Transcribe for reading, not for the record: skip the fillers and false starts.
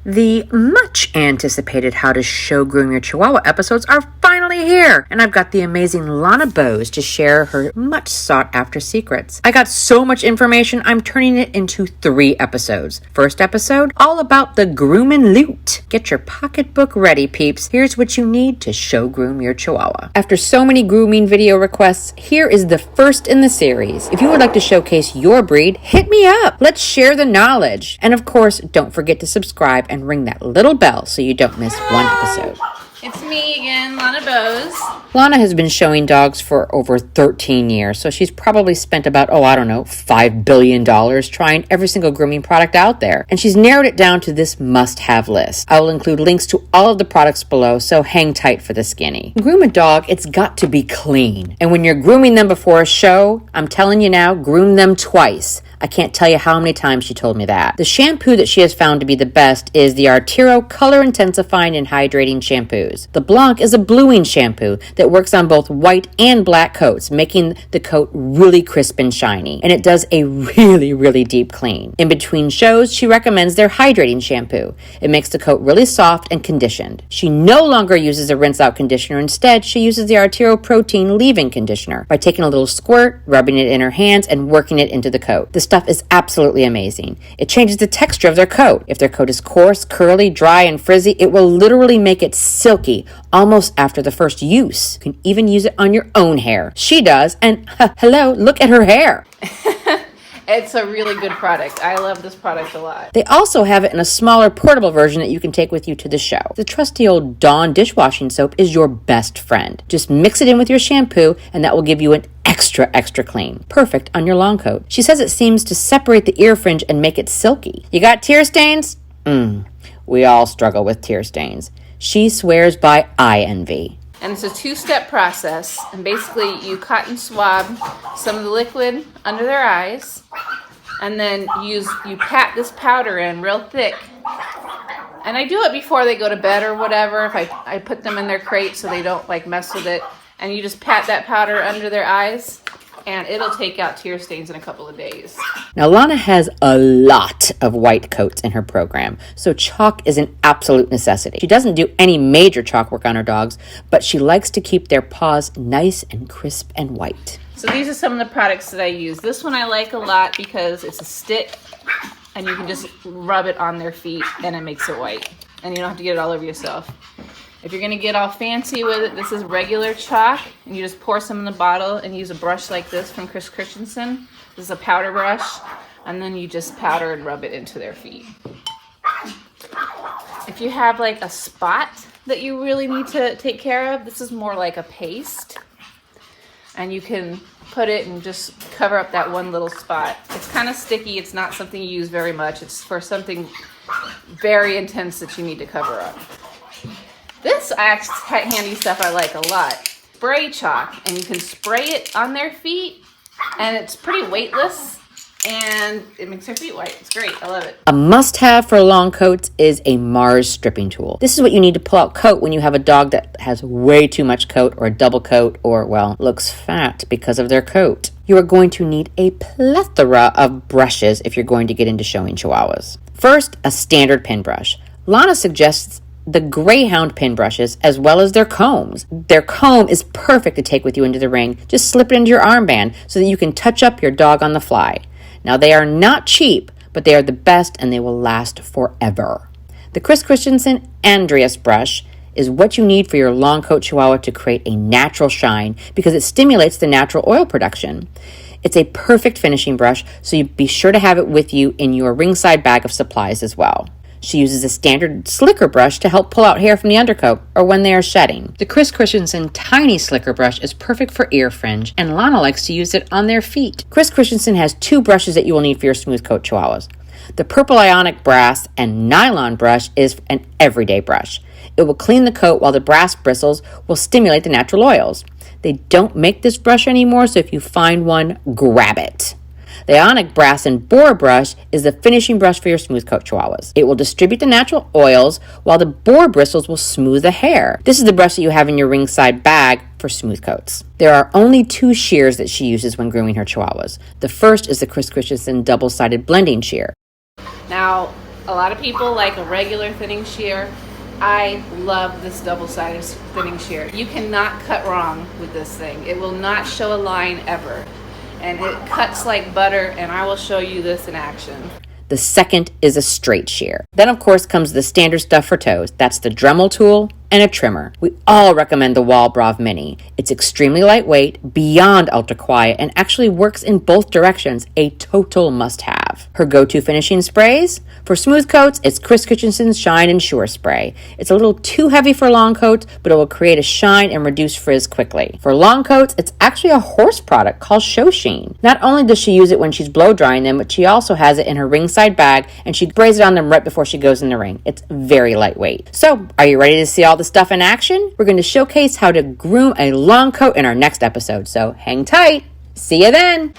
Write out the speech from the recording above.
The much anticipated How to Show Groom Your Chihuahua episodes are finally here, and I've got the amazing Lana Bowes to share her much sought after secrets. I got so much information, I'm turning it into 3 episodes. First episode, all about the grooming loot. Get your pocketbook ready, peeps. Here's what you need to show groom your Chihuahua. After so many grooming video requests, here is the first in the series. If you would like to showcase your breed, hit me up. Let's share the knowledge. And of course, don't forget to subscribe and ring that little bell so you don't miss one episode. It's me again, Lana Bowes. Lana has been showing dogs for over 13 years, so she's probably spent about, $5 billion trying every single grooming product out there. And she's narrowed it down to this must-have list. I will include links to all of the products below, so hang tight for the skinny. Groom a dog, it's got to be clean. And when you're grooming them before a show, I'm telling you now, groom them twice. I can't tell you how many times she told me that. The shampoo that she has found to be the best is the Artero Color Intensifying and Hydrating Shampoos. The Blanc is a bluing shampoo that works on both white and black coats, making the coat really crisp and shiny. And it does a really, really deep clean. In between shows, she recommends their hydrating shampoo. It makes the coat really soft and conditioned. She no longer uses a rinse-out conditioner. Instead, she uses the Artero Protein leave-in conditioner by taking a little squirt, rubbing it in her hands, and working it into the coat. The stuff is absolutely amazing. It changes the texture of their coat. If their coat is coarse, curly, dry, and frizzy, it will literally make it silky almost after the first use. You can even use it on your own hair. She does, and hello, look at her hair. It's a really good product. I love this product a lot. They also have it in a smaller portable version that you can take with you to the show. The trusty old Dawn dishwashing soap is your best friend. Just mix it in with your shampoo and that will give you an extra clean. Perfect on your long coat. She says it seems to separate the ear fringe and make it silky. You got tear stains? We all struggle with tear stains. She swears by eye envy. And it's a 2-step process. And basically, you cotton swab some of the liquid under their eyes, and then you pat this powder in real thick. And I do it before they go to bed or whatever. If I put them in their crate so they don't mess with it. And you just pat that powder under their eyes, and it'll take out tear stains in a couple of days. Now, Lana has a lot of white coats in her program, so chalk is an absolute necessity. She doesn't do any major chalk work on her dogs, but she likes to keep their paws nice and crisp and white. So these are some of the products that I use. This one I like a lot because it's a stick, and you can just rub it on their feet, and it makes it white. And you don't have to get it all over yourself. If you're going to get all fancy with it, this is regular chalk, and you just pour some in the bottle and use a brush like this from Chris Christensen. This is a powder brush, and then you just powder and rub it into their feet. If you have a spot that you really need to take care of, this is more like a paste, and you can put it and just cover up that one little spot. It's kind of sticky. It's not something you use very much. It's for something very intense that you need to cover up. This handy stuff I like a lot. Spray chalk, and you can spray it on their feet, and it's pretty weightless, and it makes their feet white. It's great. I love it. A must-have for long coats is a Mars stripping tool. This is what you need to pull out coat when you have a dog that has way too much coat or a double coat or, looks fat because of their coat. You are going to need a plethora of brushes if you're going to get into showing Chihuahuas. First, a standard pin brush. Lana suggests the Greyhound pin brushes as well as their combs. Their comb is perfect to take with you into the ring. Just slip it into your armband so that you can touch up your dog on the fly. Now, they are not cheap, but they are the best and they will last forever. The Chris Christensen Andreas brush is what you need for your long coat Chihuahua to create a natural shine because it stimulates the natural oil production. It's a perfect finishing brush, so you be sure to have it with you in your ringside bag of supplies as well. She uses a standard slicker brush to help pull out hair from the undercoat or when they are shedding. The Chris Christensen Tiny Slicker brush is perfect for ear fringe, and Lana likes to use it on their feet. Chris Christensen has 2 brushes that you will need for your smooth coat Chihuahuas. The Purple Ionic Brass and Nylon brush is an everyday brush. It will clean the coat while the brass bristles will stimulate the natural oils. They don't make this brush anymore, so if you find one, grab it. The Ionic Brass and Boar brush is the finishing brush for your smooth coat Chihuahuas. It will distribute the natural oils while the boar bristles will smooth the hair. This is the brush that you have in your ringside bag for smooth coats. There are only 2 shears that she uses when grooming her Chihuahuas. The first is the Chris Christensen double-sided blending shear. Now, A lot of people like a regular thinning shear. I love this double-sided thinning shear. You cannot cut wrong with this thing. It will not show a line ever. And it cuts like butter, and I will show you this in action. The second is a straight shear. Then, of course, comes the standard stuff for toes. That's the Dremel tool and a trimmer. We all recommend the Wahlbrav Mini. It's extremely lightweight, beyond ultra quiet, and actually works in both directions. A total must-have. Her go-to finishing sprays? For smooth coats, it's Chris Christensen's Shine and Sure Spray. It's a little too heavy for long coats, but it will create a shine and reduce frizz quickly. For long coats, it's actually a horse product called Show Sheen. Not only does she use it when she's blow drying them, but she also has it in her ringside bag, and she sprays it on them right before she goes in the ring. It's very lightweight. So, are you ready to see all the stuff in action? We're going to showcase how to groom a long coat in our next episode, so hang tight. See you then.